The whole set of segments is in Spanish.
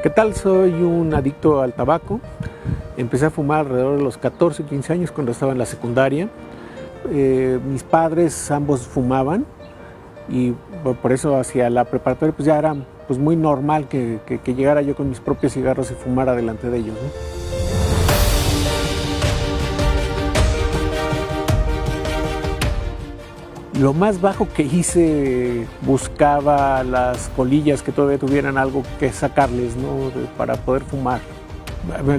¿Qué tal? Soy un adicto al tabaco. Empecé a fumar alrededor de los 14 o 15 años cuando estaba en la secundaria. Mis padres ambos fumaban y por eso hacia la preparatoria pues ya era pues muy normal que llegara yo con mis propios cigarros y fumara delante de ellos, ¿no? Lo más bajo que hice, buscaba las colillas que todavía tuvieran algo que sacarles, ¿no? Para poder fumar.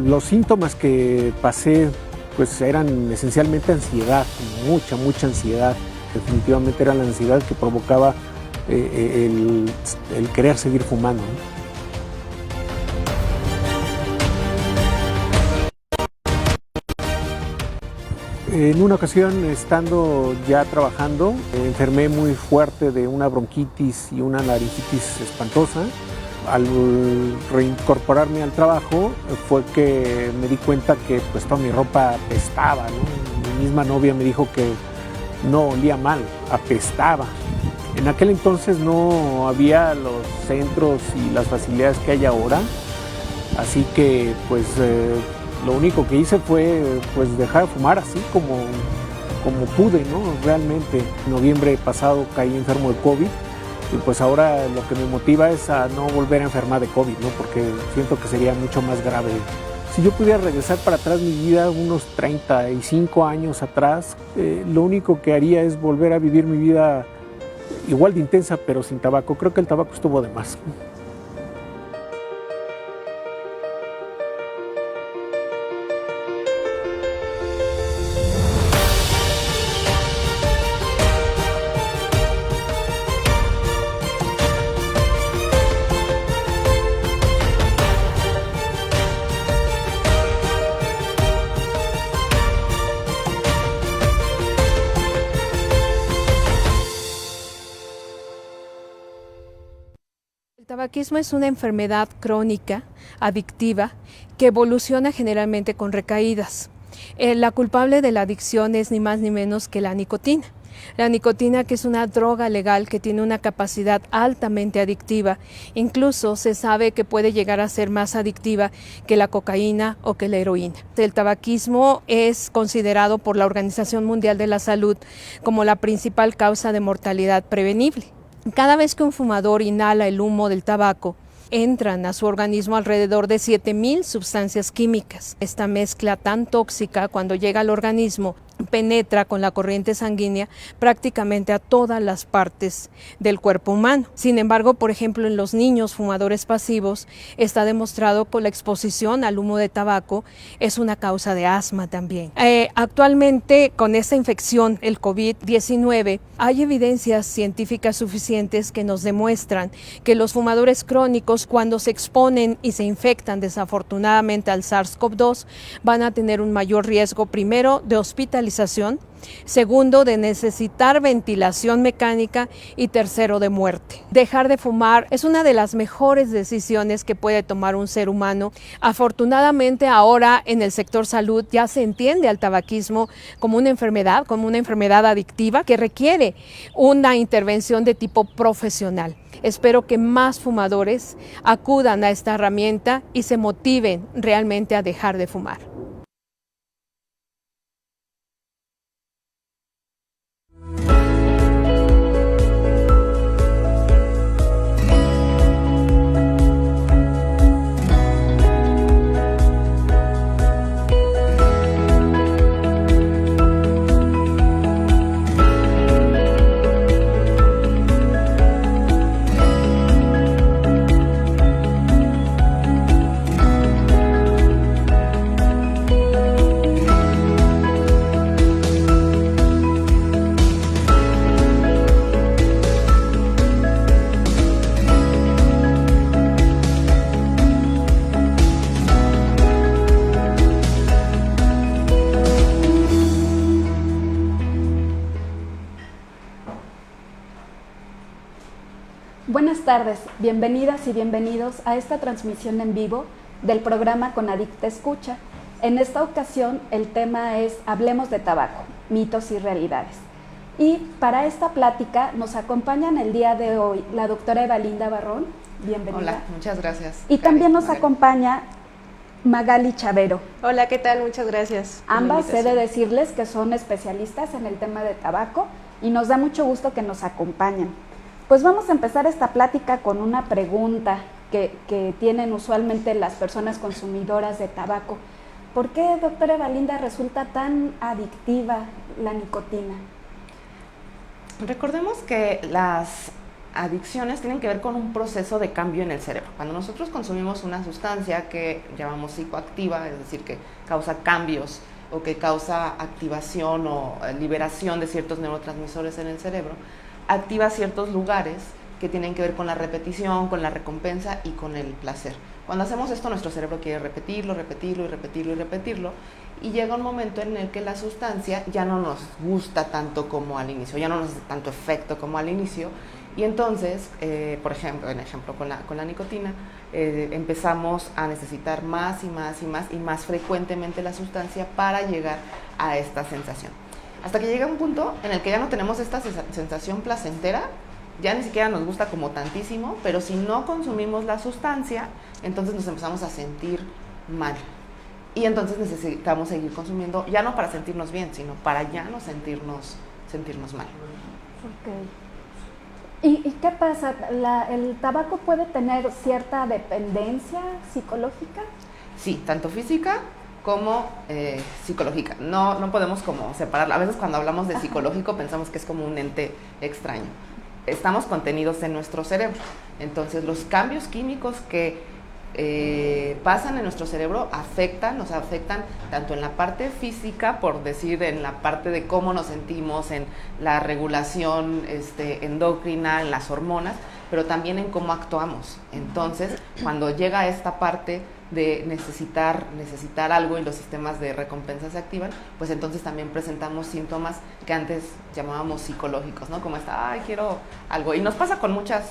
Los síntomas que pasé pues eran esencialmente ansiedad, mucha ansiedad. Definitivamente era la ansiedad que provocaba el querer seguir fumando, ¿no? En una ocasión, estando ya trabajando, enfermé muy fuerte de una bronquitis y una laringitis espantosa. Al reincorporarme al trabajo fue que me di cuenta que pues toda mi ropa apestaba, ¿no? Mi misma novia me dijo que no olía mal, apestaba. En aquel entonces no había los centros y las facilidades que hay ahora, así que pues lo único que hice fue pues dejar de fumar así como pude, ¿no? Realmente. En noviembre pasado caí enfermo de COVID y pues ahora lo que me motiva es a no volver a enfermar de COVID, ¿no? Porque siento que sería mucho más grave. Si yo pudiera regresar para atrás mi vida unos 35 años atrás, lo único que haría es volver a vivir mi vida igual de intensa pero sin tabaco. Creo que el tabaco estuvo de más. El tabaquismo es una enfermedad crónica, adictiva, que evoluciona generalmente con recaídas. La culpable de la adicción es ni más ni menos que la nicotina. La nicotina, que es una droga legal que tiene una capacidad altamente adictiva, incluso se sabe que puede llegar a ser más adictiva que la cocaína o que la heroína. El tabaquismo es considerado por la Organización Mundial de la Salud como la principal causa de mortalidad prevenible. Cada vez que un fumador inhala el humo del tabaco, entran a su organismo alrededor de 7,000 sustancias químicas. Esta mezcla tan tóxica, cuando llega al organismo, penetra con la corriente sanguínea prácticamente a todas las partes del cuerpo humano. Sin embargo, por ejemplo, en los niños fumadores pasivos está demostrado que la exposición al humo de tabaco es una causa de asma también. Actualmente, con esta infección, el COVID-19, hay evidencias científicas suficientes que nos demuestran que los fumadores crónicos, cuando se exponen y se infectan desafortunadamente al SARS-CoV-2, van a tener un mayor riesgo, primero, de hospitalización, segundo, de necesitar ventilación mecánica y tercero, de muerte. Dejar de fumar es una de las mejores decisiones que puede tomar un ser humano. Afortunadamente ahora en el sector salud ya se entiende al tabaquismo como una enfermedad adictiva que requiere una intervención de tipo profesional. Espero que más fumadores acudan a esta herramienta y se motiven realmente a dejar de fumar. Buenas tardes, bienvenidas y bienvenidos a esta transmisión en vivo del programa Conadic Te Escucha. En esta ocasión el tema es Hablemos de tabaco, mitos y realidades. Y para esta plática nos acompañan el día de hoy la doctora Evalinda Barrón, bienvenida. Hola, muchas gracias. Y también nos Magali. acompaña Magali Chavero. Hola, ¿qué tal? Muchas gracias. por la Ambas he de invitación. decirles que son especialistas en el tema de tabaco y nos da mucho gusto que nos acompañen. Pues vamos a empezar esta plática con una pregunta que tienen usualmente las personas consumidoras de tabaco. ¿Por qué, doctora Evalinda, resulta tan adictiva la nicotina? Recordemos que las adicciones tienen que ver con un proceso de cambio en el cerebro. Cuando nosotros consumimos una sustancia que llamamos psicoactiva, es decir, que causa cambios o que causa activación o liberación de ciertos neurotransmisores en el cerebro, activa ciertos lugares que tienen que ver con la repetición, con la recompensa y con el placer. Cuando hacemos esto, nuestro cerebro quiere repetirlo, repetirlo y repetirlo y repetirlo, y llega un momento en el que la sustancia ya no nos gusta tanto como al inicio, ya no nos hace tanto efecto como al inicio, y entonces, por ejemplo, con la nicotina, empezamos a necesitar más y más y más y más frecuentemente la sustancia para llegar a esta sensación. Hasta que llega un punto en el que ya no tenemos esta sensación placentera, ya ni siquiera nos gusta como tantísimo, pero si no consumimos la sustancia, entonces nos empezamos a sentir mal. Y entonces necesitamos seguir consumiendo, ya no para sentirnos bien, sino para ya no sentirnos mal. Okay. ¿Y qué pasa? ¿El tabaco puede tener cierta dependencia psicológica? Sí, tanto física como psicológica. No podemos como separarla. A veces cuando hablamos de psicológico pensamos que es como un ente extraño. Estamos contenidos en nuestro cerebro. Entonces los cambios químicos que pasan en nuestro cerebro nos afectan tanto en la parte física, por decir, en la parte de cómo nos sentimos, en la regulación endocrina, en las hormonas, pero también en cómo actuamos. Entonces, cuando llega esta parte de necesitar algo y los sistemas de recompensa se activan, pues entonces también presentamos síntomas que antes llamábamos psicológicos, ¿no? Como quiero algo. Y nos pasa con muchas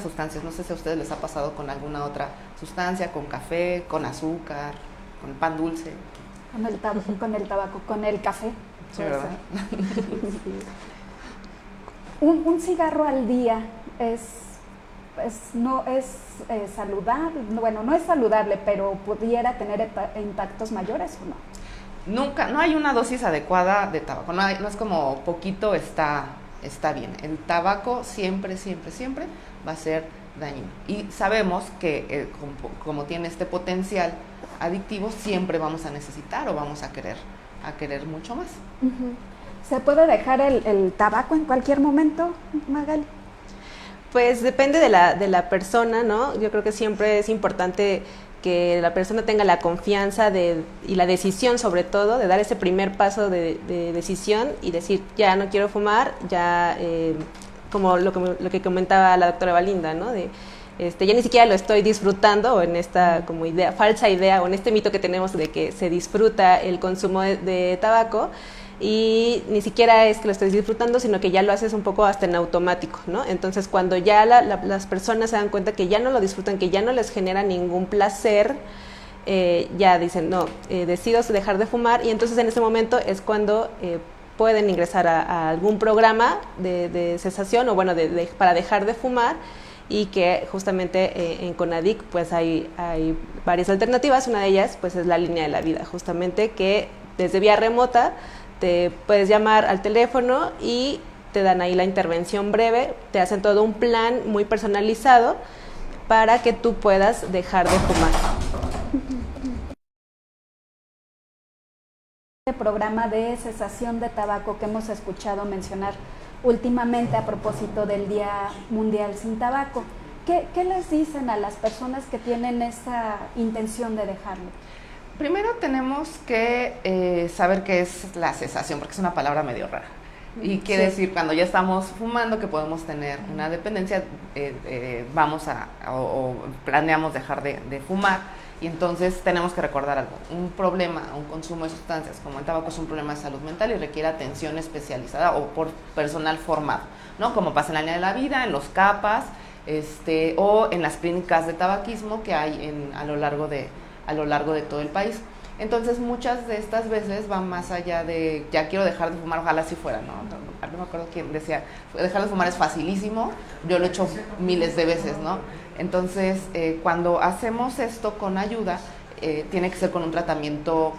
sustancias. No sé si a ustedes les ha pasado con alguna otra sustancia, con café, con azúcar, con pan dulce. Con el tabaco, con el café. Sí, ¿verdad? Un cigarro al día no es saludable, bueno, no es saludable, pero pudiera tener impactos mayores o no. Nunca, no hay una dosis adecuada de tabaco, no es como poquito está bien. El tabaco siempre va a ser dañino. Y sabemos que como tiene este potencial adictivo, siempre vamos a necesitar o vamos a querer mucho más. Uh-huh. ¿Se puede dejar el tabaco en cualquier momento, Magali? Pues depende de la persona, ¿no? Yo creo que siempre es importante que la persona tenga la confianza y la decisión, sobre todo, de dar ese primer paso de decisión y decir, ya no quiero fumar, ya, como lo que comentaba la doctora Evalinda, ¿no? Ya ni siquiera lo estoy disfrutando, o en esta como falsa idea, o en este mito que tenemos de que se disfruta el consumo de tabaco, y ni siquiera es que lo estés disfrutando, sino que ya lo haces un poco hasta en automático, ¿no? Entonces, cuando ya las personas se dan cuenta que ya no lo disfrutan, que ya no les genera ningún placer, ya dicen, no, decido dejar de fumar, y entonces en ese momento es cuando pueden ingresar a algún programa de cesación, o bueno, para dejar de fumar, y que justamente en CONADIC pues hay varias alternativas. Una de ellas pues es la línea de la vida, justamente, que desde vía remota te puedes llamar al teléfono y te dan ahí la intervención breve, te hacen todo un plan muy personalizado para que tú puedas dejar de fumar. Este programa de cesación de tabaco que hemos escuchado mencionar últimamente a propósito del Día Mundial sin Tabaco, ¿qué les dicen a las personas que tienen esa intención de dejarlo? Primero tenemos que saber qué es la cesación, porque es una palabra medio rara. Y quiere decir, cuando ya estamos fumando, que podemos tener una dependencia, o planeamos dejar de fumar, y entonces tenemos que recordar algo. Un consumo de sustancias como el tabaco es un problema de salud mental y requiere atención especializada o por personal formado, ¿no? Como pasa en la línea de la vida, en los CAPAS, o en las clínicas de tabaquismo que hay a lo largo de todo el país. Entonces muchas de estas veces van más allá de ya quiero dejar de fumar, ojalá así fuera, ¿no? No me acuerdo quién decía, dejar de fumar es facilísimo, yo lo he hecho miles de veces, ¿no? Entonces, cuando hacemos esto con ayuda, tiene que ser con un tratamiento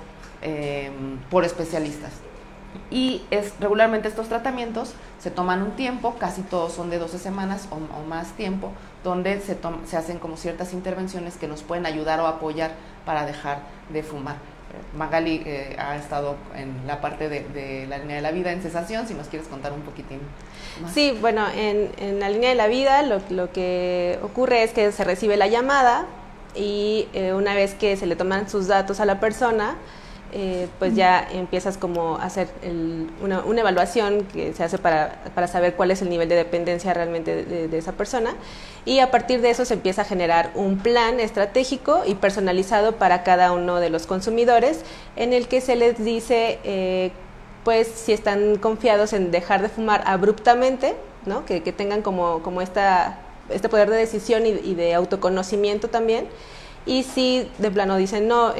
por especialistas. Y regularmente estos tratamientos se toman un tiempo, casi todos son de 12 semanas o más tiempo, donde se hacen como ciertas intervenciones que nos pueden ayudar o apoyar para dejar de fumar. Magali ha estado en la parte de la línea de la vida en cesación, si nos quieres contar un poquitín más. Sí, bueno, en la línea de la vida lo que ocurre es que se recibe la llamada y una vez que se le toman sus datos a la persona, pues ya empiezas como a hacer una evaluación que se hace para saber cuál es el nivel de dependencia realmente de esa persona, y a partir de eso se empieza a generar un plan estratégico y personalizado para cada uno de los consumidores, en el que se les dice pues si están confiados en dejar de fumar abruptamente, ¿no? Que tengan como este poder de decisión y de autoconocimiento también, y si de plano dicen no,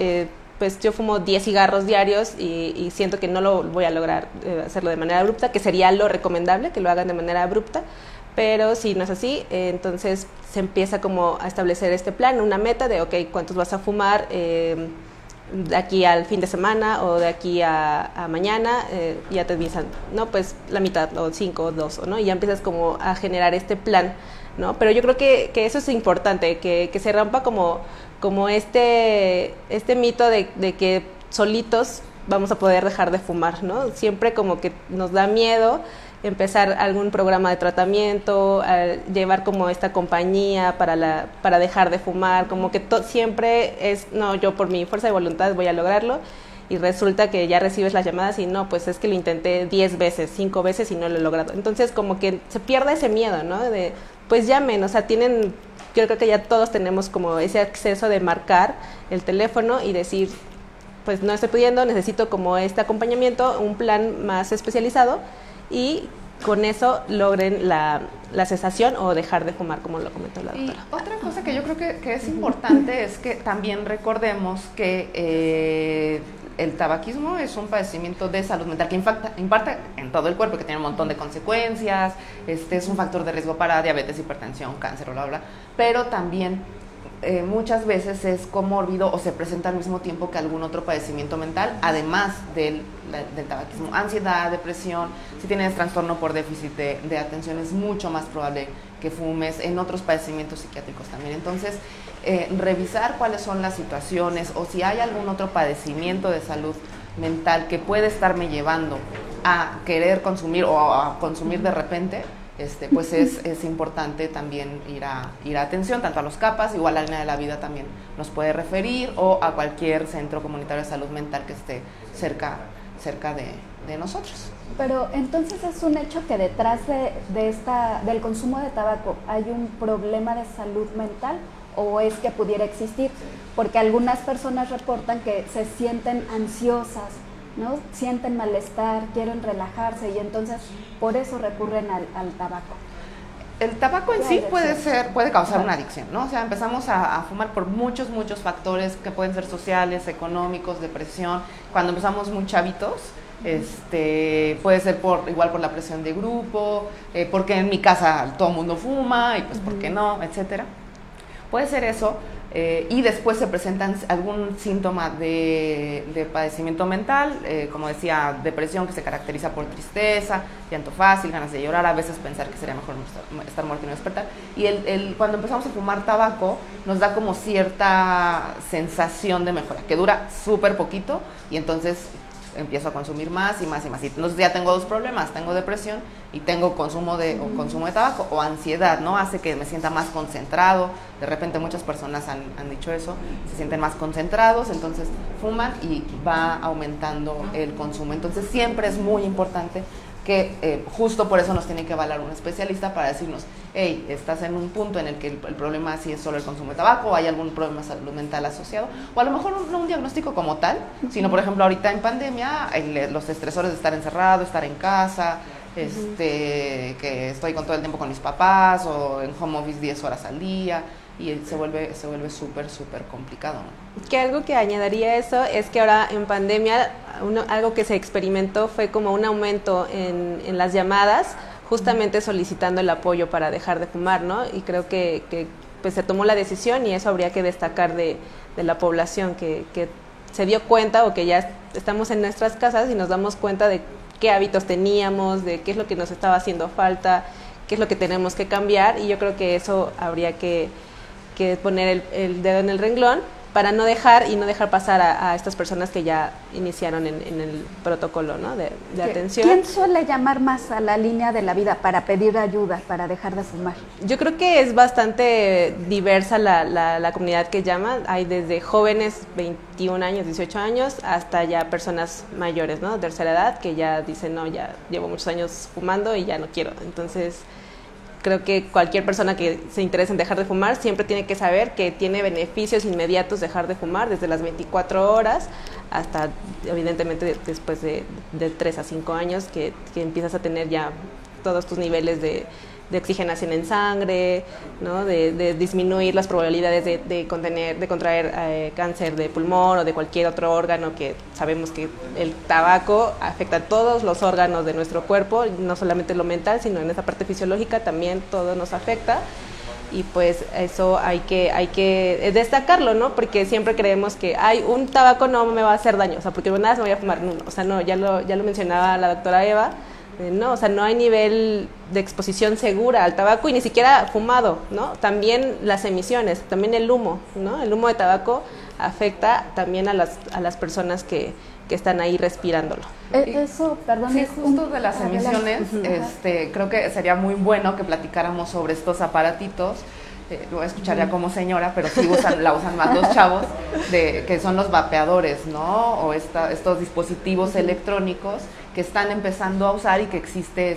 pues yo fumo 10 cigarros diarios y siento que no lo voy a lograr hacerlo de manera abrupta, que sería lo recomendable, que lo hagan de manera abrupta, pero si no es así, entonces se empieza como a establecer este plan, una meta de, ok, ¿cuántos vas a fumar de aquí al fin de semana o de aquí a mañana? Ya te dicen, no, pues la mitad, o 5, o 2, ¿no? Y ya empiezas como a generar este plan, ¿no? Pero yo creo que eso es importante, que se rompa como este mito de que solitos vamos a poder dejar de fumar, ¿no? Siempre como que nos da miedo empezar algún programa de tratamiento, llevar como esta compañía para dejar de fumar, como que siempre es, no, yo por mi fuerza de voluntad voy a lograrlo, y resulta que ya recibes las llamadas y no, pues es que lo intenté 10 veces, 5 veces y no lo he logrado. Entonces como que se pierde ese miedo, ¿no? De, pues llamen, o sea, yo creo que ya todos tenemos como ese acceso de marcar el teléfono y decir, pues no estoy pudiendo, necesito como este acompañamiento, un plan más especializado, y con eso logren la cesación o dejar de fumar, como lo comentó la doctora. Y otra cosa que yo creo que es importante es que también recordemos que el tabaquismo es un padecimiento de salud mental que impacta en todo el cuerpo, que tiene un montón de consecuencias, es un factor de riesgo para diabetes, hipertensión, cáncer, bla, bla, pero también muchas veces es comórbido o se presenta al mismo tiempo que algún otro padecimiento mental, además del tabaquismo. Ansiedad, depresión, si tienes trastorno por déficit de atención, es mucho más probable que fumes, en otros padecimientos psiquiátricos también. Entonces, revisar cuáles son las situaciones o si hay algún otro padecimiento de salud mental que puede estarme llevando a querer consumir o a consumir de repente, pues es importante también ir a atención, tanto a los CAPAS, igual la línea de la vida también nos puede referir, o a cualquier centro comunitario de salud mental que esté cerca de nosotros. Pero entonces es un hecho que detrás del consumo de tabaco hay un problema de salud mental, o es que pudiera existir, porque algunas personas reportan que se sienten ansiosas, ¿no? Sienten malestar, quieren relajarse y entonces por eso recurren al tabaco. El tabaco en sí puede causar una adicción, ¿no? O sea, empezamos a fumar por muchos factores que pueden ser sociales, económicos, depresión. Cuando empezamos muy chavitos, puede ser igual por la presión de grupo, porque en mi casa todo el mundo fuma y pues ¿por qué no? Etcétera. Puede ser eso. Y después se presentan algún síntoma de padecimiento mental, como decía, depresión, que se caracteriza por tristeza, llanto fácil, ganas de llorar, a veces pensar que sería mejor estar muerto y no despertar. Y cuando empezamos a fumar tabaco nos da como cierta sensación de mejora, que dura súper poquito, y entonces empiezo a consumir más y más y más. Y entonces ya tengo dos problemas, tengo depresión y tengo consumo de tabaco, o ansiedad, ¿no? Hace que me sienta más concentrado. De repente muchas personas han dicho eso, se sienten más concentrados, entonces fuman y va aumentando el consumo. Entonces siempre es muy importante que justo por eso nos tiene que avalar un especialista para decirnos, hey, estás en un punto en el que el problema sí es solo el consumo de tabaco, o hay algún problema de salud mental asociado, o a lo mejor no un diagnóstico como tal, sino por ejemplo ahorita en pandemia, los estresores de estar encerrado, estar en casa, que estoy todo el tiempo con mis papás, o en home office 10 horas al día, y se vuelve súper complicado, ¿no? Que algo que añadiría a eso es que ahora en pandemia algo que se experimentó fue como un aumento en las llamadas, justamente solicitando el apoyo para dejar de fumar, ¿no? Y creo que pues se tomó la decisión, y eso habría que destacar de la población que se dio cuenta, o que ya estamos en nuestras casas y nos damos cuenta de qué hábitos teníamos, de qué es lo que nos estaba haciendo falta, qué es lo que tenemos que cambiar, y yo creo que eso habría que poner el dedo en el renglón para no dejar pasar a estas personas que ya iniciaron en el protocolo, ¿no?, de atención. ¿Quién suele llamar más a la línea de la vida para pedir ayuda, para dejar de fumar? Yo creo que es bastante diversa la comunidad que llama. Hay desde jóvenes, 21 años, 18 años, hasta ya personas mayores, ¿no?, de tercera edad, que ya dicen, no, ya llevo muchos años fumando y ya no quiero. Entonces, creo que cualquier persona que se interese en dejar de fumar siempre tiene que saber que tiene beneficios inmediatos dejar de fumar, desde las 24 horas hasta, evidentemente, después de 3 a 5 años, que empiezas a tener ya todos tus niveles de oxigenación en sangre, ¿no?, de disminuir las probabilidades de contraer cáncer de pulmón o de cualquier otro órgano, que sabemos que el tabaco afecta a todos los órganos de nuestro cuerpo, no solamente lo mental, sino en esa parte fisiológica también todo nos afecta. Y pues eso hay que destacarlo, ¿no? Porque siempre creemos que un tabaco no me va a hacer daño, o sea, porque nada, me voy a fumar, no, o sea, no, ya lo mencionaba la doctora Eva. No, o sea, no hay nivel de exposición segura al tabaco, y ni siquiera fumado, ¿no? También las emisiones, también el humo, ¿no? El humo de tabaco afecta también a las personas que están ahí respirándolo. Eso, perdón. Sí, justo de las emisiones, creo que sería muy bueno que platicáramos sobre estos aparatitos. Lo escucharía como señora, pero sí la usan más los chavos, que son los vapeadores, ¿no? O estos dispositivos electrónicos que están empezando a usar, y que existe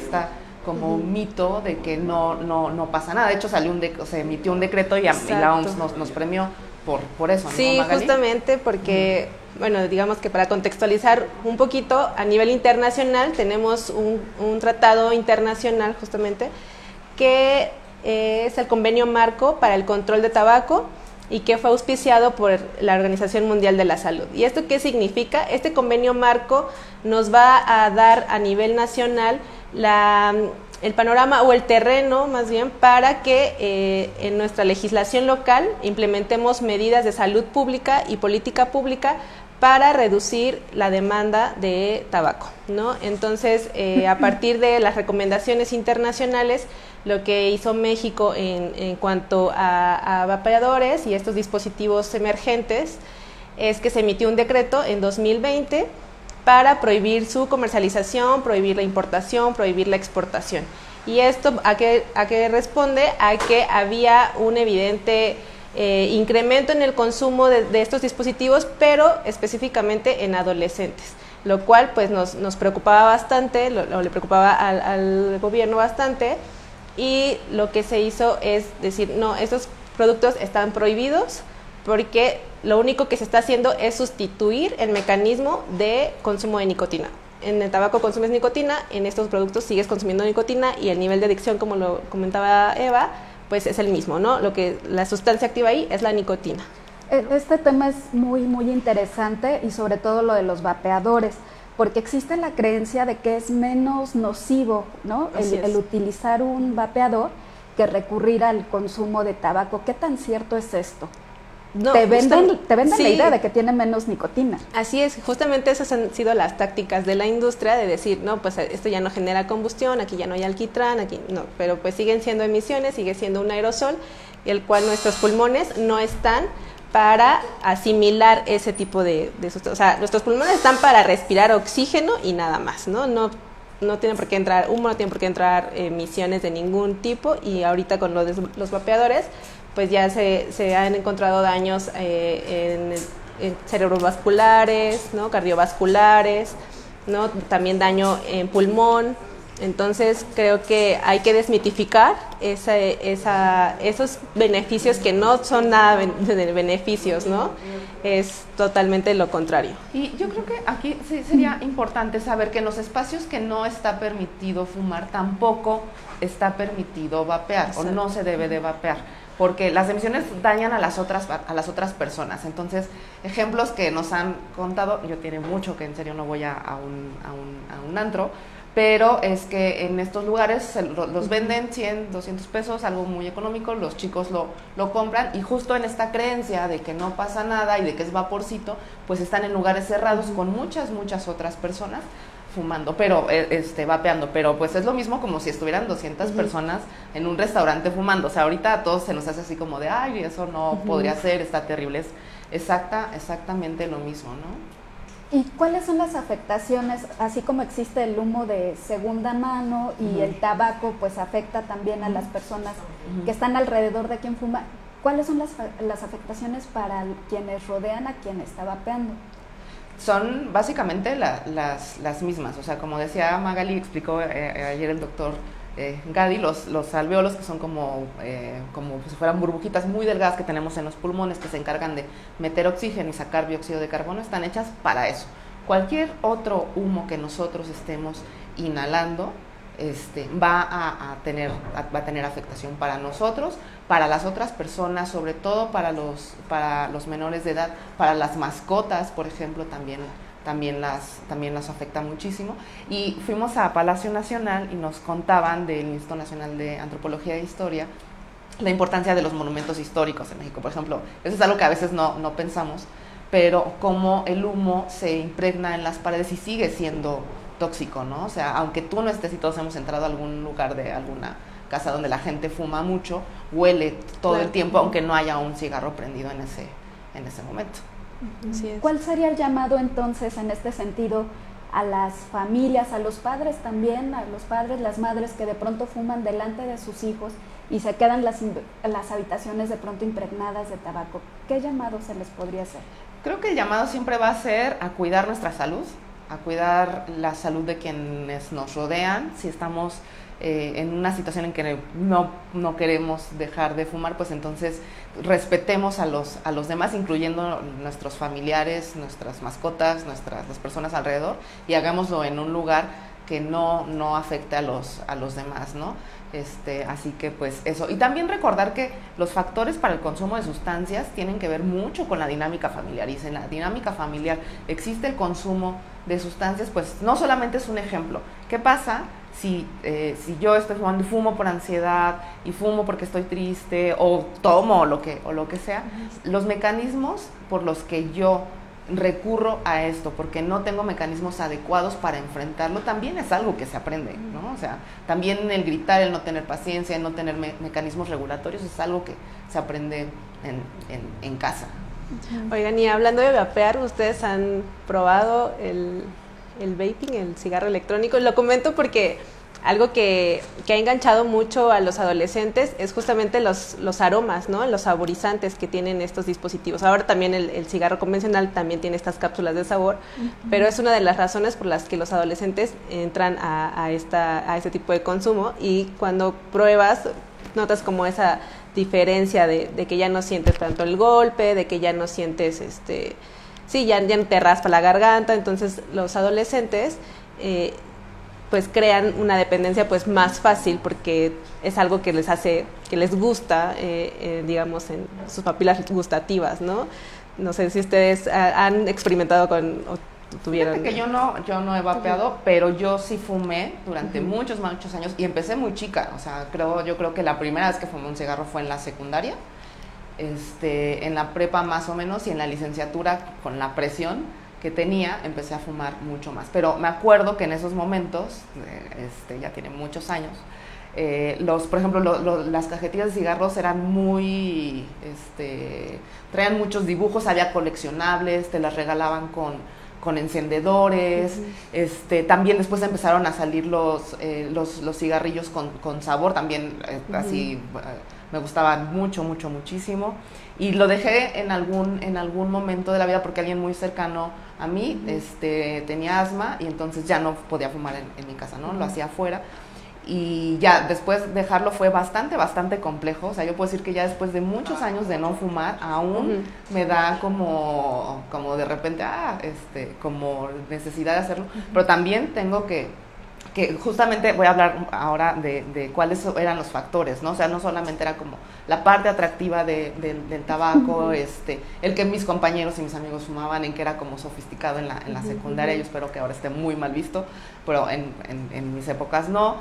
como mito de que no pasa nada. De hecho, se emitió un decreto y la OMS nos premió por eso, ¿no, sí, Magali? Justamente porque, bueno, digamos que para contextualizar un poquito, a nivel internacional tenemos un tratado internacional justamente que es el Convenio Marco para el Control de Tabaco, y que fue auspiciado por la Organización Mundial de la Salud. ¿Y esto qué significa? Este convenio marco nos va a dar a nivel nacional el panorama, o el terreno más bien, para que en nuestra legislación local implementemos medidas de salud pública y política pública para reducir la demanda de tabaco, ¿no? Entonces, a partir de las recomendaciones internacionales, lo que hizo México en cuanto a vapeadores y estos dispositivos emergentes es que se emitió un decreto en 2020 para prohibir su comercialización, prohibir la importación, prohibir la exportación. ¿Y esto a qué responde? A que había un evidente incremento en el consumo de estos dispositivos, pero específicamente en adolescentes, lo cual pues nos preocupaba bastante, le preocupaba al gobierno bastante, y lo que se hizo es decir, no, estos productos están prohibidos porque lo único que se está haciendo es sustituir el mecanismo de consumo de nicotina. En el tabaco consumes nicotina, en estos productos sigues consumiendo nicotina, y el nivel de adicción, como lo comentaba Eva, pues es el mismo, ¿no? La sustancia activa ahí es la nicotina. Este tema es muy, muy interesante, y sobre todo lo de los vapeadores, porque existe la creencia de que es menos nocivo, ¿no?, el utilizar un vapeador que recurrir al consumo de tabaco. ¿Qué tan cierto es esto? No, te venden sí, la idea de que tiene menos nicotina. Así es, justamente esas han sido las tácticas de la industria, de decir, no, pues esto ya no genera combustión, aquí ya no hay alquitrán, aquí no, pero pues siguen siendo emisiones, sigue siendo un aerosol, el cual nuestros pulmones no están para asimilar ese tipo de sustancias. O sea, nuestros pulmones están para respirar oxígeno y nada más, ¿no? No tienen por qué entrar humo, no tienen por qué entrar emisiones de ningún tipo, y ahorita con los vapeadores, pues ya se han encontrado daños en cerebrovasculares, ¿no?, cardiovasculares, ¿no?, también daño en pulmón. Entonces creo que hay que desmitificar esos beneficios que no son nada de beneficios, ¿no? Es totalmente lo contrario. Y yo creo que aquí sí sería importante saber que en los espacios que no está permitido fumar, tampoco está permitido vapear. Exacto. O no se debe de vapear, porque las emisiones dañan a las otras personas. Entonces, ejemplos que nos han contado, yo tiene mucho que en serio no voy a un antro, pero es que en estos lugares los venden 100, 200 pesos, algo muy económico, los chicos lo compran, y justo en esta creencia de que no pasa nada y de que es vaporcito, pues están en lugares cerrados con muchas otras personas fumando, pero vapeando, pero pues es lo mismo como si estuvieran 200 personas en un restaurante fumando. O sea, ahorita a todos se nos hace así como de, ay, eso no podría ser, está terrible. Es exactamente lo mismo, ¿no? ¿Y cuáles son las afectaciones, así como existe el humo de segunda mano y el tabaco pues afecta también a las personas que están alrededor de quien fuma? ¿Cuáles son las afectaciones para quienes rodean a quien está vapeando? Son básicamente las mismas. O sea, como decía Magali, explicó ayer el doctor Gadi, los alvéolos, que son como si fueran burbujitas muy delgadas que tenemos en los pulmones, que se encargan de meter oxígeno y sacar dióxido de carbono, están hechas para eso. Cualquier otro humo que nosotros estemos inhalando va a tener afectación para nosotros, para las otras personas, sobre todo para los menores de edad, para las mascotas, por ejemplo, también las afecta muchísimo. Y fuimos a Palacio Nacional y nos contaban del Instituto Nacional de Antropología e Historia la importancia de los monumentos históricos en México. Por ejemplo, eso es algo que a veces no pensamos, pero cómo el humo se impregna en las paredes y sigue siendo tóxico, ¿no? O sea, aunque tú no estés y todos hemos entrado a algún lugar de alguna casa donde la gente fuma mucho, huele todo el tiempo, aunque no haya un cigarro prendido en ese momento. ¿Cuál sería el llamado entonces en este sentido a las familias, a los padres también, a los padres, las madres que de pronto fuman delante de sus hijos y se quedan las habitaciones de pronto impregnadas de tabaco? ¿Qué llamado se les podría hacer? Creo que el llamado siempre va a ser a cuidar nuestra salud, a cuidar la salud de quienes nos rodean. Si estamos en una situación en que no queremos dejar de fumar, pues entonces respetemos a los demás, incluyendo nuestros familiares, nuestras mascotas, las personas alrededor, y hagámoslo en un lugar que no afecte a los demás, ¿no? Así que pues eso. Y también recordar que los factores para el consumo de sustancias tienen que ver mucho con la dinámica familiar, y si en la dinámica familiar existe el consumo de sustancias, pues no solamente es un ejemplo. ¿Qué pasa si yo estoy fumando y fumo por ansiedad y fumo porque estoy triste o tomo o lo que sea? Los mecanismos por los que yo recurro a esto porque no tengo mecanismos adecuados para enfrentarlo, también es algo que se aprende, ¿no? O sea, también el gritar, el no tener paciencia, el no tener mecanismos regulatorios es algo que se aprende en casa. Oigan, y hablando de vapear, ¿ustedes han probado el vaping, el cigarro electrónico? Lo comento porque algo que ha enganchado mucho a los adolescentes es justamente los aromas, ¿no? Los saborizantes que tienen estos dispositivos. Ahora también el cigarro convencional también tiene estas cápsulas de sabor, pero es una de las razones por las que los adolescentes entran a este tipo de consumo, y cuando pruebas notas como esa diferencia de que ya no sientes tanto el golpe, de que ya no sientes ya no te raspa la garganta. Entonces los adolescentes pues crean una dependencia pues más fácil porque es algo que les gusta, digamos, en sus papilas gustativas, ¿no? No sé si ustedes han experimentado o tuvieron. Fíjate que yo no he vapeado, pero yo sí fumé durante muchos años y empecé muy chica. O sea, yo creo que la primera vez que fumé un cigarro fue en la secundaria, en la prepa más o menos, y en la licenciatura, con la presión que tenía, empecé a fumar mucho más. Pero me acuerdo que en esos momentos, ya tiene muchos años, por ejemplo, las cajetillas de cigarros eran muy, traían muchos dibujos, había coleccionables, te las regalaban con encendedores. También después empezaron a salir los cigarrillos con sabor, también así me gustaban muchísimo, y lo dejé en algún momento de la vida porque alguien muy cercano a mí tenía asma, y entonces ya no podía fumar en mi casa, ¿no? Lo hacía afuera, y ya después dejarlo fue bastante complejo. O sea, yo puedo decir que ya después de muchos años de no fumar, aún me da como de repente como necesidad de hacerlo, pero también tengo que que justamente voy a hablar ahora de cuáles eran los factores, ¿no? O sea, no solamente era como la parte atractiva del tabaco, el que mis compañeros y mis amigos fumaban, en que era como sofisticado en la secundaria, yo espero que ahora esté muy mal visto, pero en mis épocas no,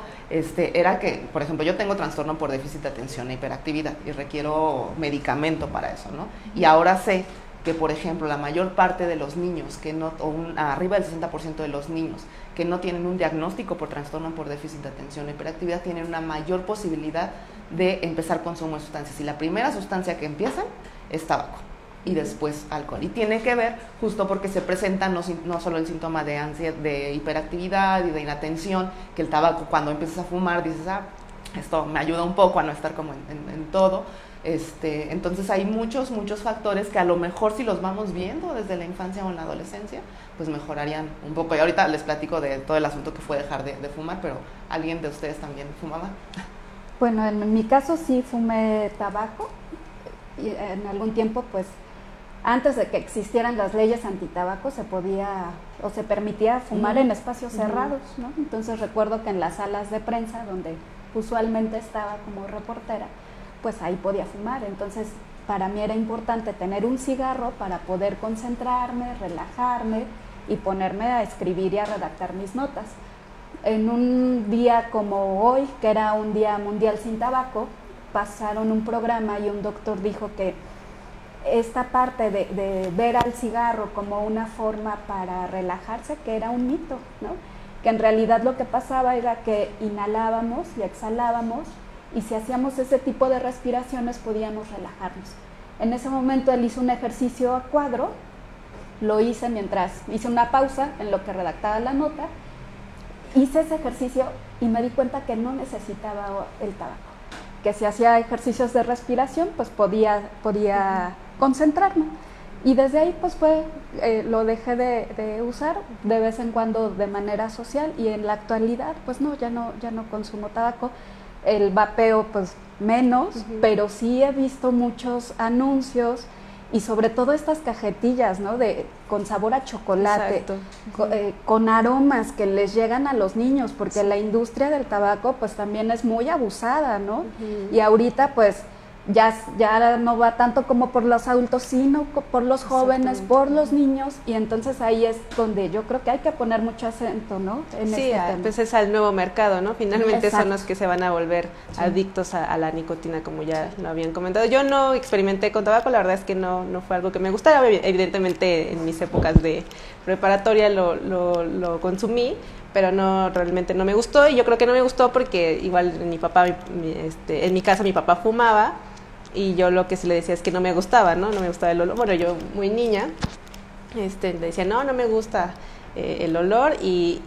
era que, por ejemplo, yo tengo trastorno por déficit de atención e hiperactividad y requiero medicamento para eso, ¿no? Y ahora sé que, por ejemplo, la mayor parte de los niños, arriba del 60% de los niños que no tienen un diagnóstico por trastorno por déficit de atención o hiperactividad, tienen una mayor posibilidad de empezar consumo de sustancias. Y la primera sustancia que empiezan es tabaco y después alcohol. Y tiene que ver justo porque se presenta no solo el síntoma de ansiedad, de hiperactividad y de inatención, que el tabaco cuando empiezas a fumar dices, esto me ayuda un poco a no estar como en todo. Entonces hay muchos factores que a lo mejor si los vamos viendo desde la infancia o en la adolescencia, pues mejorarían un poco. Y ahorita les platico de todo el asunto que fue dejar de fumar, pero ¿alguien de ustedes también fumaba? Bueno, en mi caso sí fumé tabaco y en algún tiempo, pues antes de que existieran las leyes antitabaco se podía o se permitía fumar en espacios cerrados, ¿no? Entonces recuerdo que en las salas de prensa donde usualmente estaba como reportera, pues ahí podía fumar. Entonces para mí era importante tener un cigarro para poder concentrarme, relajarme y ponerme a escribir y a redactar mis notas. En un día como hoy, que era un día mundial sin tabaco, pasaron un programa y un doctor dijo que esta parte de ver al cigarro como una forma para relajarse, que era un mito, ¿no? Que en realidad lo que pasaba era que inhalábamos y exhalábamos, y si hacíamos ese tipo de respiraciones podíamos relajarnos. En ese momento él hizo un ejercicio a cuadro, lo hice mientras hice una pausa en lo que redactaba la nota, hice ese ejercicio y me di cuenta que no necesitaba el tabaco, que si hacía ejercicios de respiración pues podía concentrarme. Y desde ahí pues lo dejé de usar de vez en cuando de manera social, y en la actualidad pues no, ya no consumo tabaco. El vapeo pues menos, pero sí he visto muchos anuncios y sobre todo estas cajetillas, ¿no? Con sabor a chocolate, con aromas que les llegan a los niños, porque la industria del tabaco pues también es muy abusada, ¿no? Y ahorita pues ya no va tanto como por los adultos, sino por los jóvenes, por los niños, y entonces ahí es donde yo creo que hay que poner mucho acento, ¿no? Sí, pues es al nuevo mercado, ¿no? Finalmente Exacto. son los que se van a volver adictos a la nicotina, como ya lo habían comentado. Yo no experimenté con tabaco, la verdad es que no fue algo que me gustara. Evidentemente en mis épocas de preparatoria lo consumí, pero realmente no me gustó, y yo creo que no me gustó porque igual en mi casa mi papá fumaba, y yo lo que sí le decía es que no me gustaba, ¿no? No me gustaba el olor. Bueno, yo muy niña, le decía, no me gusta el olor, y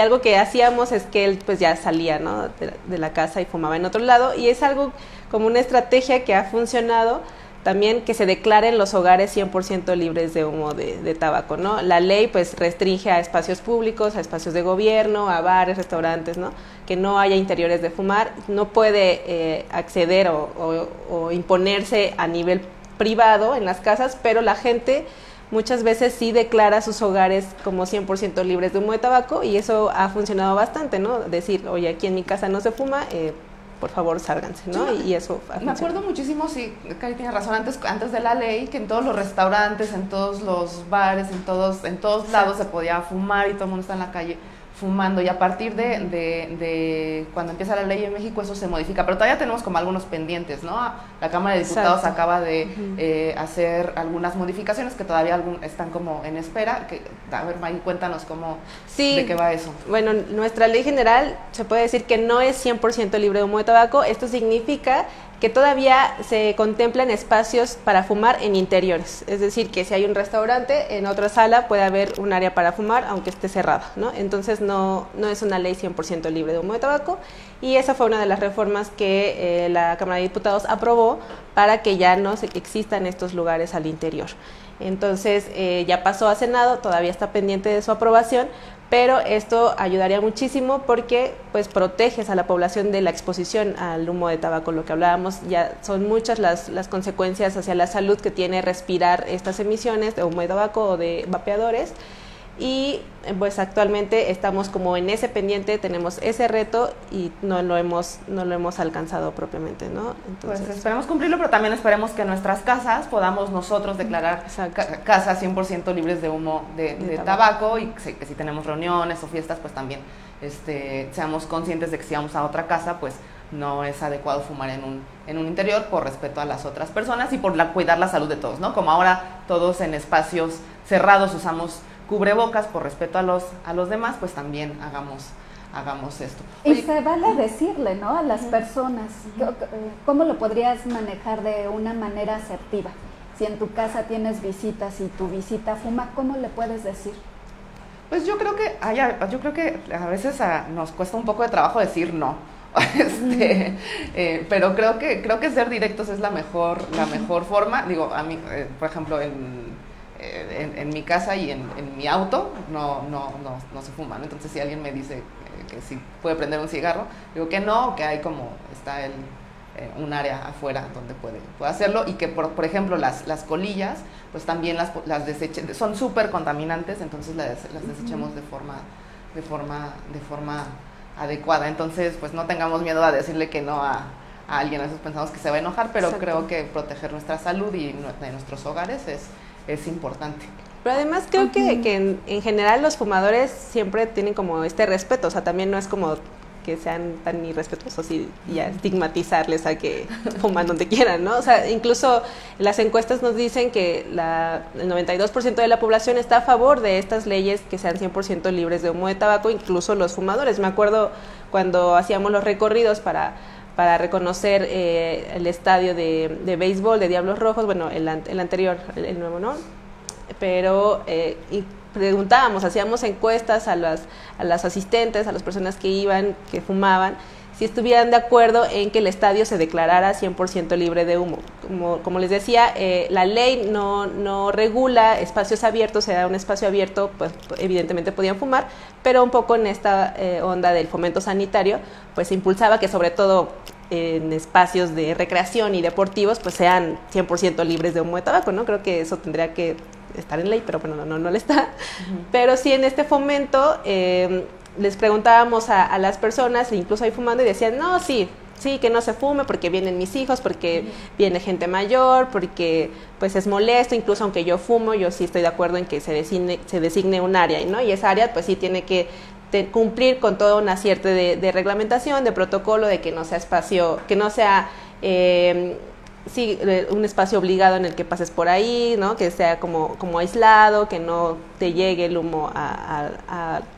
algo que hacíamos es que él pues ya salía, ¿no? de la casa y fumaba en otro lado, y es algo como una estrategia que ha funcionado también, que se declaren los hogares 100% libres de humo de tabaco, ¿no? La ley pues restringe a espacios públicos, a espacios de gobierno, a bares, restaurantes, ¿no? Que no haya interiores de fumar. No puede acceder o imponerse a nivel privado en las casas, pero la gente muchas veces sí declara sus hogares como 100% libres de humo de tabaco, y eso ha funcionado bastante, ¿no? Decir, oye, aquí en mi casa no se fuma, por favor, sálganse, ¿no? Sí, y eso me acuerdo muchísimo, sí, Cari tiene razón, antes de la ley, que en todos los restaurantes, en todos los bares, en todos lados se podía fumar, y todo el mundo está en la calle fumando, y a partir de cuando empieza la ley en México eso se modifica, pero todavía tenemos como algunos pendientes, ¿no? La Cámara de Diputados acaba de hacer algunas modificaciones que todavía están como en espera. A ver, May, cuéntanos de qué va eso. Bueno, nuestra ley general se puede decir que no es 100% libre de humo de tabaco. Esto significa que todavía se contemplan espacios para fumar en interiores, es decir, que si hay un restaurante, en otra sala puede haber un área para fumar, aunque esté cerrada, ¿no? Entonces no es una ley 100% libre de humo de tabaco, y esa fue una de las reformas que la Cámara de Diputados aprobó para que ya no existan estos lugares al interior. Entonces ya pasó a Senado, todavía está pendiente de su aprobación, pero esto ayudaría muchísimo porque pues proteges a la población de la exposición al humo de tabaco. Lo que hablábamos, ya son muchas las consecuencias hacia la salud que tiene respirar estas emisiones de humo de tabaco o de vapeadores, y pues actualmente estamos como en ese pendiente, tenemos ese reto y no lo hemos alcanzado propiamente, ¿no? Entonces, pues esperemos cumplirlo, pero también esperemos que en nuestras casas podamos nosotros declarar casas 100% libres de humo de tabaco, y que si tenemos reuniones o fiestas, pues también seamos conscientes de que si vamos a otra casa, pues no es adecuado fumar en un interior por respeto a las otras personas y por cuidar la salud de todos, ¿no? Como ahora todos en espacios cerrados usamos cubrebocas por respeto a los demás, pues también hagamos esto. Oye, y se vale decirle, ¿no?, a las personas, ¿cómo lo podrías manejar de una manera asertiva? Si en tu casa tienes visitas y tu visita fuma, ¿cómo le puedes decir? Pues yo creo que a veces nos cuesta un poco de trabajo decir no. Pero creo que ser directos es la mejor forma. Digo, a mí, por ejemplo, en mi casa y en mi auto no se fuma, ¿no? Entonces si alguien me dice que si puede prender un cigarro, digo que no, que hay está un área afuera donde puede hacerlo, y que por ejemplo las colillas pues también las son súper contaminantes, entonces las desechemos de forma adecuada. Entonces pues no tengamos miedo a decirle que no a alguien. A veces pensamos que se va a enojar, pero creo que proteger nuestra salud y de nuestros hogares es importante. Pero además creo que en general los fumadores siempre tienen como este respeto, o sea, también no es como que sean tan irrespetuosos y estigmatizarles a que fuman donde quieran, ¿no? O sea, incluso las encuestas nos dicen que el 92% de la población está a favor de estas leyes que sean 100% libres de humo de tabaco, incluso los fumadores. Me acuerdo cuando hacíamos los recorridos para reconocer el estadio de béisbol de Diablos Rojos, bueno, el anterior, el nuevo, ¿no? Pero y preguntábamos, hacíamos encuestas a las asistentes, a las personas que iban, que fumaban, si estuvieran de acuerdo en que el estadio se declarara 100% libre de humo. Como les decía, la ley no regula espacios abiertos. Era un espacio abierto, pues evidentemente podían fumar, pero un poco en esta onda del fomento sanitario, pues se impulsaba que sobre todo en espacios de recreación y deportivos, pues sean 100% libres de humo de tabaco, ¿no? Creo que eso tendría que estar en ley, pero bueno, no lo está. Pero sí, en este fomento les preguntábamos a las personas, incluso ahí fumando, y decían, no, sí, que no se fume porque vienen mis hijos, porque viene gente mayor, porque pues es molesto. Incluso aunque yo fumo, yo sí estoy de acuerdo en que se designe un área, ¿no? Y esa área pues sí tiene que cumplir con toda una cierta de reglamentación, de protocolo, de que no sea espacio, que no sea un espacio obligado en el que pases por ahí, ¿no? Que sea como aislado, que no te llegue el humo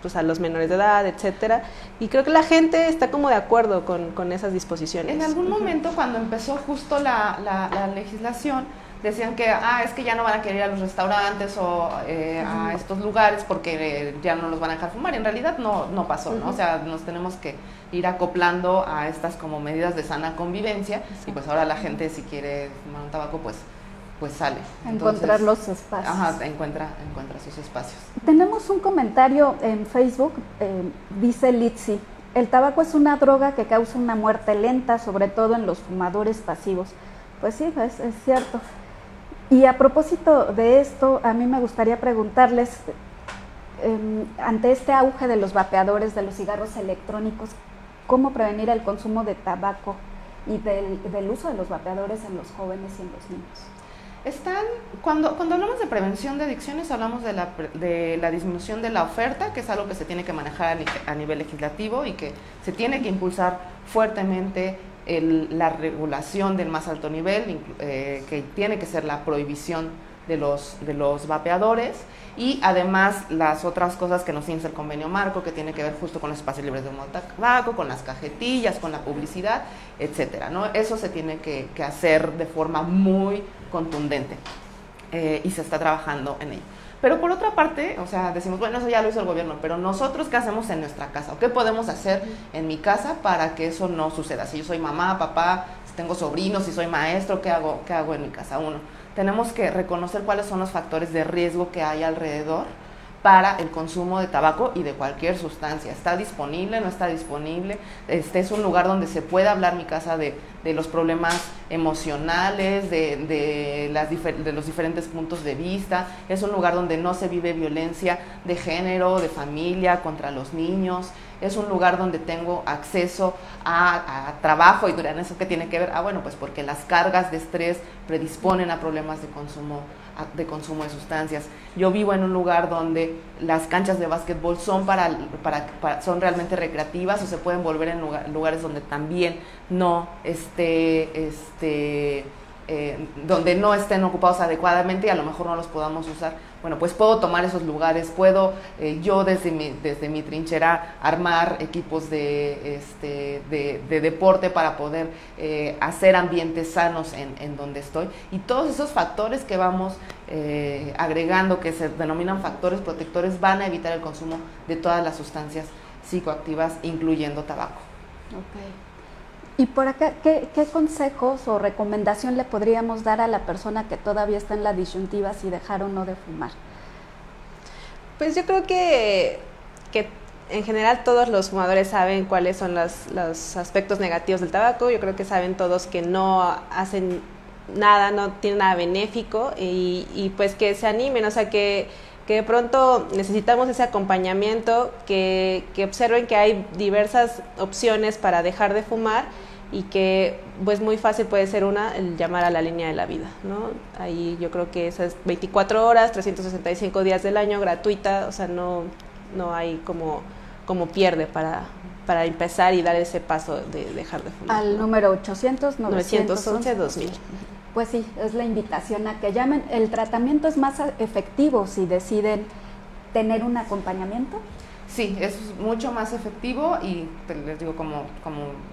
pues a los menores de edad, etcétera. Y creo que la gente está como de acuerdo con esas disposiciones. En algún momento, cuando empezó justo la legislación, decían que es que ya no van a querer ir a los restaurantes o a estos lugares porque ya no los van a dejar fumar. En realidad no pasó, ¿no? O sea, nos tenemos que ir acoplando a estas como medidas de sana convivencia. Y pues ahora la gente, si quiere fumar un tabaco, pues sale. Encontrar los espacios. Encuentra sus espacios. Tenemos un comentario en Facebook, dice Litsi: el tabaco es una droga que causa una muerte lenta, sobre todo en los fumadores pasivos. Pues sí, es cierto. Y a propósito de esto, a mí me gustaría preguntarles, ante este auge de los vapeadores, de los cigarros electrónicos, ¿cómo prevenir el consumo de tabaco y del uso de los vapeadores en los jóvenes y en los niños? Cuando hablamos de prevención de adicciones, hablamos de la disminución de la oferta, que es algo que se tiene que manejar a nivel legislativo y que se tiene que impulsar fuertemente la regulación del más alto nivel, que tiene que ser la prohibición de los vapeadores, y además las otras cosas que nos dice el convenio marco, que tiene que ver justo con los espacios libres de humo de tabaco, con las cajetillas, con la publicidad, etcétera, ¿no? Eso se tiene que hacer de forma muy contundente, y se está trabajando en ello. Pero por otra parte, o sea, decimos, bueno, eso ya lo hizo el gobierno, pero nosotros, ¿qué hacemos en nuestra casa? ¿O qué podemos hacer en mi casa para que eso no suceda? Si yo soy mamá, papá, si tengo sobrinos, si soy maestro, ¿qué hago en mi casa? Tenemos que reconocer cuáles son los factores de riesgo que hay alrededor para el consumo de tabaco y de cualquier sustancia. ¿Está disponible? ¿No está disponible? Es un lugar donde se puede hablar, mi casa, de los problemas emocionales, de los diferentes puntos de vista. Es un lugar donde no se vive violencia de género, de familia, contra los niños. Es un lugar donde tengo acceso a trabajo. ¿Y durante eso qué tiene que ver? Bueno, pues porque las cargas de estrés predisponen a problemas de consumo de sustancias. Yo vivo en un lugar donde las canchas de básquetbol son son realmente recreativas, o se pueden volver en lugares donde también no donde no estén ocupados adecuadamente y a lo mejor no los podamos usar. Bueno, pues puedo tomar esos lugares, puedo yo desde mi trinchera armar equipos de deporte para poder hacer ambientes sanos en donde estoy. Y todos esos factores que vamos agregando, que se denominan factores protectores, van a evitar el consumo de todas las sustancias psicoactivas, incluyendo tabaco. Okay. Y por acá, ¿qué consejos o recomendación le podríamos dar a la persona que todavía está en la disyuntiva si dejar o no de fumar? Pues yo creo que en general todos los fumadores saben cuáles son los aspectos negativos del tabaco. Yo creo que saben todos que no hacen nada, no tienen nada benéfico y pues que se animen, o sea que de pronto necesitamos ese acompañamiento, que observen que hay diversas opciones para dejar de fumar y que pues muy fácil puede ser el llamar a la línea de la vida, ¿no? Ahí yo creo que esas 24 horas, 365 días del año, gratuita, o sea, no hay como pierde para empezar y dar ese paso de dejar de fumar. Al número 911-2000. Pues sí, es la invitación a que llamen. ¿El tratamiento es más efectivo si deciden tener un acompañamiento? Sí, es mucho más efectivo y les digo, como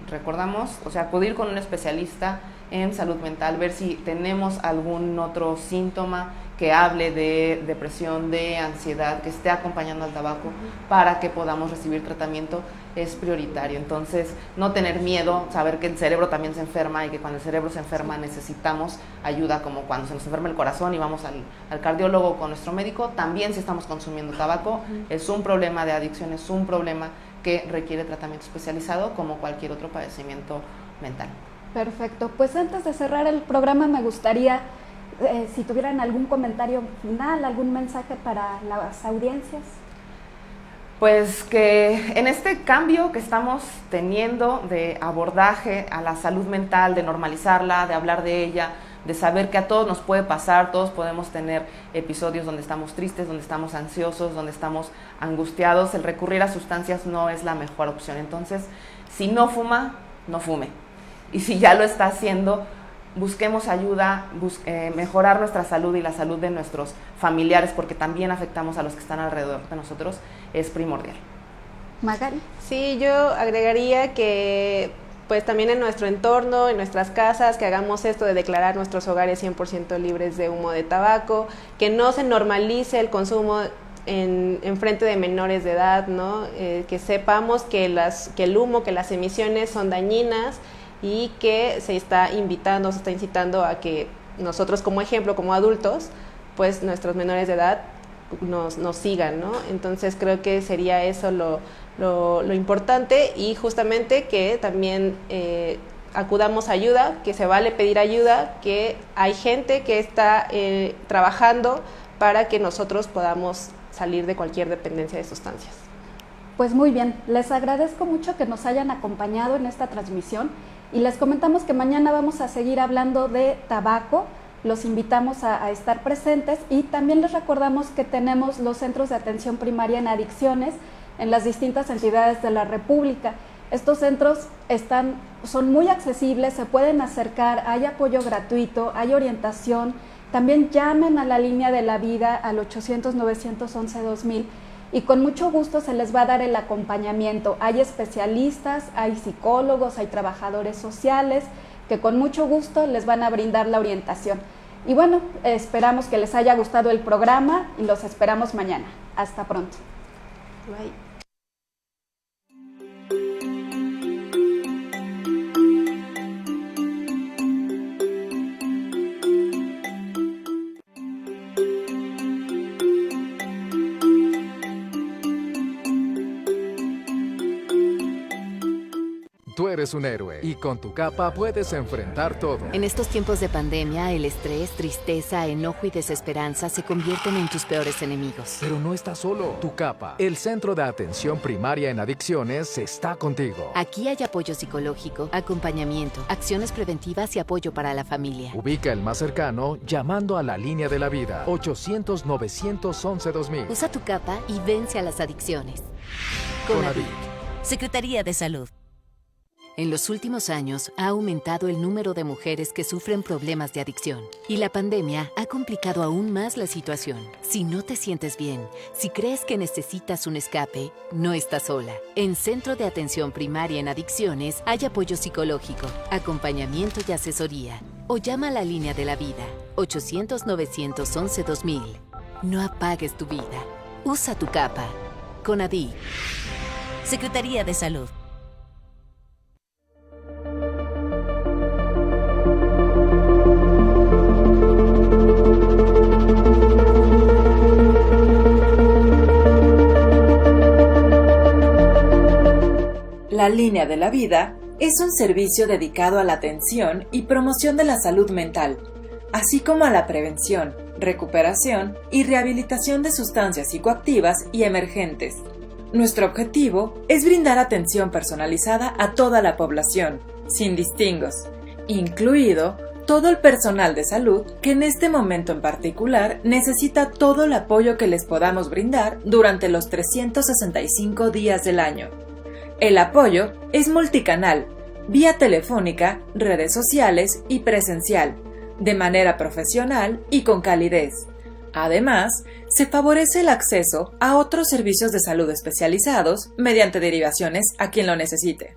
recordamos, o sea, acudir con un especialista en salud mental, ver si tenemos algún otro síntoma que hable de depresión, de ansiedad, que esté acompañando al tabaco para que podamos recibir tratamiento, es prioritario. Entonces, no tener miedo, saber que el cerebro también se enferma y que cuando el cerebro se enferma necesitamos ayuda, como cuando se nos enferma el corazón y vamos al cardiólogo con nuestro médico. También si estamos consumiendo tabaco, es un problema de adicción, es un problema que requiere tratamiento especializado como cualquier otro padecimiento mental. Perfecto. Pues antes de cerrar el programa me gustaría, si tuvieran algún comentario final, algún mensaje para las audiencias. Pues que en este cambio que estamos teniendo de abordaje a la salud mental, de normalizarla, de hablar de ella, de saber que a todos nos puede pasar, todos podemos tener episodios donde estamos tristes, donde estamos ansiosos, donde estamos angustiados, el recurrir a sustancias no es la mejor opción. Entonces, si no fuma, no fume. Y si ya lo está haciendo, busquemos ayuda, mejorar nuestra salud y la salud de nuestros familiares, porque también afectamos a los que están alrededor de nosotros, es primordial. Magali. Sí, yo agregaría que pues también en nuestro entorno, en nuestras casas, que hagamos esto de declarar nuestros hogares 100% libres de humo de tabaco, que no se normalice el consumo en frente de menores de edad, ¿no? Que sepamos que el humo, que las emisiones son dañinas y que se está incitando a que nosotros como ejemplo, como adultos, pues nuestros menores de edad nos sigan, ¿no? Entonces creo que sería eso lo importante, y justamente que también acudamos a ayuda, que se vale pedir ayuda, que hay gente que está trabajando para que nosotros podamos salir de cualquier dependencia de sustancias. Pues muy bien, les agradezco mucho que nos hayan acompañado en esta transmisión y les comentamos que mañana vamos a seguir hablando de tabaco. Los invitamos a estar presentes y también les recordamos que tenemos los centros de atención primaria en adicciones en las distintas entidades de la República. Estos centros son muy accesibles, se pueden acercar, hay apoyo gratuito, hay orientación. También llamen a la línea de la vida al 800-911-2000 y con mucho gusto se les va a dar el acompañamiento. Hay especialistas, hay psicólogos, hay trabajadores sociales que con mucho gusto les van a brindar la orientación. Y bueno, esperamos que les haya gustado el programa y los esperamos mañana. Hasta pronto. Bye. tú eres un héroe y con tu capa puedes enfrentar todo. En estos tiempos de pandemia, el estrés, tristeza, enojo y desesperanza se convierten en tus peores enemigos. Pero no estás solo. Tu capa, el Centro de Atención Primaria en Adicciones, está contigo. Aquí hay apoyo psicológico, acompañamiento, acciones preventivas y apoyo para la familia. Ubica el más cercano llamando a la línea de la vida, 800-911-2000. Usa tu capa y vence a las adicciones. Conadic. Secretaría de Salud. En los últimos años ha aumentado el número de mujeres que sufren problemas de adicción y la pandemia ha complicado aún más la situación. Si no te sientes bien, si crees que necesitas un escape, no estás sola. En Centro de Atención Primaria en Adicciones hay apoyo psicológico, acompañamiento y asesoría. O llama a la línea de la vida, 800-911-2000. No apagues tu vida. Usa tu capa. Conadic. Secretaría de Salud. La Línea de la Vida es un servicio dedicado a la atención y promoción de la salud mental, así como a la prevención, recuperación y rehabilitación de sustancias psicoactivas y emergentes. Nuestro objetivo es brindar atención personalizada a toda la población, sin distingos, incluido todo el personal de salud que en este momento en particular necesita todo el apoyo que les podamos brindar durante los 365 días del año. El apoyo es multicanal, vía telefónica, redes sociales y presencial, de manera profesional y con calidez. Además, se favorece el acceso a otros servicios de salud especializados mediante derivaciones a quien lo necesite.